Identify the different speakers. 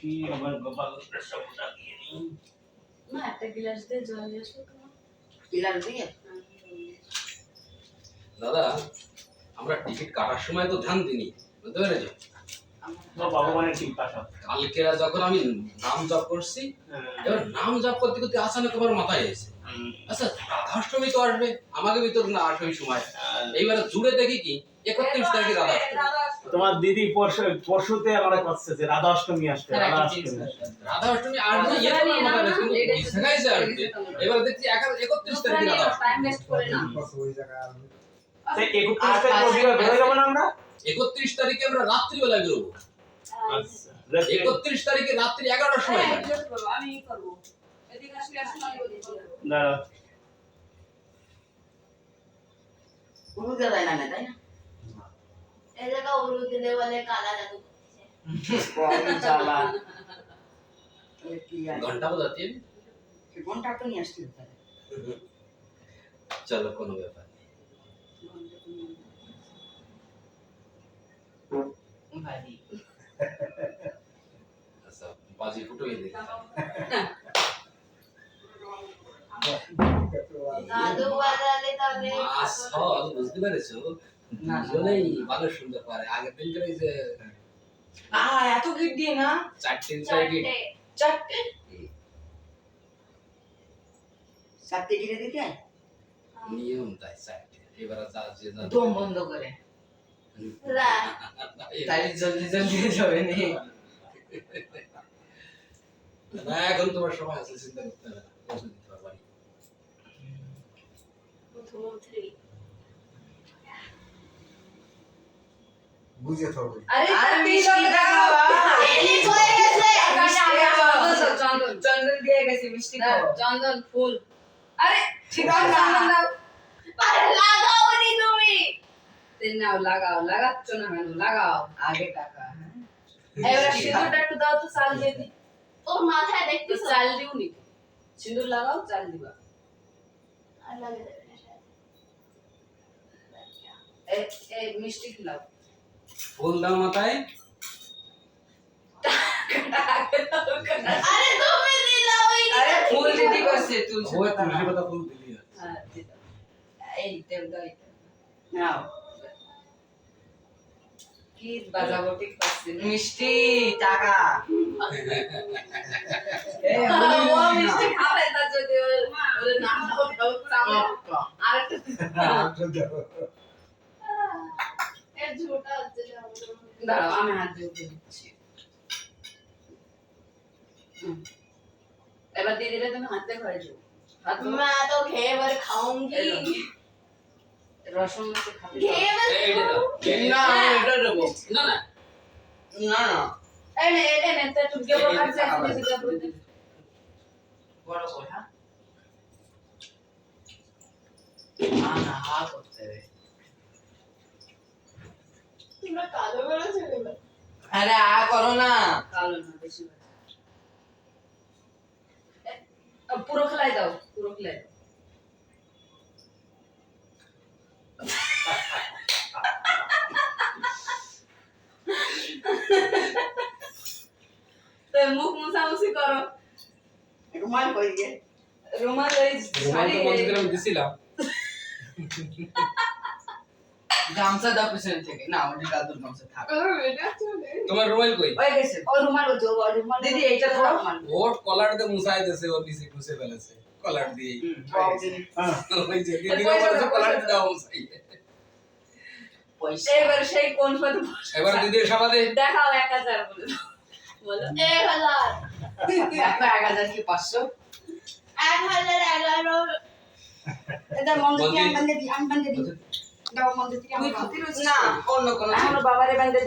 Speaker 1: দেখি আমার গোপাল সবটা দিয়ে নি।
Speaker 2: মা একটা গ্লাস দিয়ে জল দিয়ে আসো তো।
Speaker 3: পিলার দিয়ে
Speaker 4: দাদা আমরা টিকিট কাটার সময় তো ধ্যান দিইনি, বুঝতে পেরেছো?
Speaker 1: তো ভগবানের কৃপা সব।
Speaker 4: কালকেরা যখন আমি নাম জপ করছি, এবার নাম জপ করতে করতে আসামে তোমার মাথায় এসে আচ্ছা রাধাষ্টমী তো আসবে, আমাকে ভিতর না আসবে ওই সময়। এইবারে জুড়ে দেখি কি 31 তারিখে রাধাষ্টমী।
Speaker 1: তোমার দিদি পরশুতে আমরা করছে যে রাধা অষ্টমী আসবে, রাধা অষ্টমী আসবে।
Speaker 4: রাধাষ্টমী আসবে ইয়ে তো আমার মাথায় কিন্তু বিছানায় যে আসবে। এবার দেখছি 31 তারিখে রাধাষ্টমী।
Speaker 2: টাইম ওয়েস্ট করে না।
Speaker 1: তাই 31 তারিখ রবিবার বের হয়ে যাবো না আমরা?
Speaker 4: 31 তারিখে আমরা রাত্রিবেলা বেরোবো।
Speaker 1: আচ্ছা
Speaker 4: 31 তারিখে রাত্রি 11টার সময়
Speaker 2: হ্যাঁ, আমি করব। এদিকে আসলে আসলে আমি বলবো।
Speaker 1: না
Speaker 3: হলুদে দেয় না তাই না?
Speaker 5: এই জায়গা হলুদ দিলে বলে কালা জাদু করছে।
Speaker 3: কম জ্বালা। কি জানি।
Speaker 4: ঘন্টা বাজাতে
Speaker 3: ঘন্টা তো নিয়ে আসছিল তাহলে।
Speaker 4: চলো কোনো ব্যাপার নেই।
Speaker 3: ভারী।
Speaker 4: আচ্ছা বাজি ফুটোই দেখি।
Speaker 5: দাদু বাজালে তাহলে
Speaker 4: মাছ হল বুঝতে পেরেছো? দুজনেই ভালো সুন্দর পারে। আগের দিন করে যে
Speaker 3: এত গিট দিয়ে না?
Speaker 4: 4-3
Speaker 5: চারটে।
Speaker 3: চারটে? চারটে গিরে দিতে?
Speaker 4: নিয়ম তাই 4টে। এবার যা যে যা
Speaker 3: দম বন্ধ করে।
Speaker 5: রা।
Speaker 3: তাই জলদি জলদি যাবে নি।
Speaker 4: না এখন তোমার সময় আছে, চিন্তা করতে হবে না। পৌঁছে দিতে পারবা।
Speaker 5: প্রথমন্ত্রী।
Speaker 6: বুঝে থাকবে।
Speaker 2: আরে
Speaker 3: আর
Speaker 2: তুমি
Speaker 3: মিষ্টি দাও।
Speaker 5: এলিট হয়ে গেছে।
Speaker 3: চন্দন দিয়ে গেছি মিষ্টি খাও।
Speaker 2: চন্দন ফুল। আরে ঠিক আছে
Speaker 3: না।
Speaker 2: চন্দন দাও।
Speaker 5: আরে লাগাওনি তুমি।
Speaker 2: তেল নাও, লাগাও, লাগাচ্ছ না কেন? লাগাও।
Speaker 3: আগে টাকা হ্যাঁ।
Speaker 2: এবার সিঁদুরটা একটু দাও তো, চাল দিয়ে দি।
Speaker 5: তোর মাথায়
Speaker 2: তো
Speaker 5: দেখতেছ?
Speaker 2: চাল দিও নি। সিঁদুর লাগাও, চাল দিবা।
Speaker 5: আর লাগে যাবে না শায়দ।
Speaker 2: এই মিষ্টি খিলাও।
Speaker 4: ফুল দাও মাথায়।
Speaker 5: আরে তুমি দিলা ওই
Speaker 3: আরে ফুল দিদি করছে তুলসী
Speaker 4: ওই
Speaker 3: পাতা
Speaker 4: তুলসী
Speaker 3: নাও।
Speaker 4: পাতা ফুল দিলি।
Speaker 2: হ্যাঁ, দিয়ে দাও। এই তেল দাও, এই তেল।
Speaker 3: নাও।
Speaker 2: কি বাজাবো ঠিক পাচ্ছি না।
Speaker 3: মিষ্টি টাকা।
Speaker 2: ও মিষ্টি খাবে তা যদি ওরে না দাও, দাও চামড়া। আরেকটা
Speaker 5: এর ঝোটা হচ্ছে যে আমাদের মধ্যে।
Speaker 2: দাঁড়াও, আমি হাত দিয়ে উঠে দিচ্ছি। এবার দিয়ে দিলে তুমি হাতে ঘরে যাও। হাত ধোও।
Speaker 5: मैं तो घेर भर खाऊंगी।
Speaker 2: রসুন মতো খাবে।
Speaker 5: घेर भर
Speaker 4: এইটা দাও।
Speaker 3: না এটা দেবো।
Speaker 4: না না
Speaker 3: না না
Speaker 2: এই নে, এই নে, তো তুমি কেবল খাচ্ছে, তুমি দিতে বলতে।
Speaker 3: বড় করে হ্যাঁ। না হা করতে হবে।
Speaker 5: তোমরা কালো বড় ছেলে না।
Speaker 3: আরে করো না।
Speaker 2: কালো না, বেশি ভালো। পুরো খেলাই দাও, পুরো খেলাই দাও। তো মুখ মুছামুছি করো।
Speaker 3: রুমাল কই গে?
Speaker 2: রুমাল ওই
Speaker 4: রোমান
Speaker 2: শাড়ি
Speaker 4: তো মন্দিরে আমি দিছিলাম।
Speaker 3: গামছা দাও পিছন থেকে। না ওটা দাদুর গামছা থাক।
Speaker 4: তোমার রুমাল কই?
Speaker 3: হয়ে গেছে।
Speaker 2: ও রুমাল হতো, ও রুমাল।
Speaker 3: দিদি এইটা ধরো রুমাল।
Speaker 4: ওর কলার দিয়ে মুছাই দিয়েছে, ওর নিচে ঘুষে ফেলেছে কলার দিয়ে। ওই যে দিদি বলছে কলার দিয়ে দাও মুছাই।
Speaker 3: পয়সা।
Speaker 2: এবার সেই কোন পথে বসে
Speaker 4: এবার দিদির সমাধি
Speaker 2: দেখাও 1000 বলে দাও। বলো
Speaker 5: 1000
Speaker 3: একটা 1000 কি 500?
Speaker 5: 1011
Speaker 3: এটা মন্দির
Speaker 4: বলছি-
Speaker 3: আমি বান্ধে দিই। দাও মন্দির থেকে
Speaker 2: তুই
Speaker 3: আমি
Speaker 2: খাতি রয়েছিস
Speaker 3: না অন্য কোনো
Speaker 2: এখনো বাবারে বান্ধে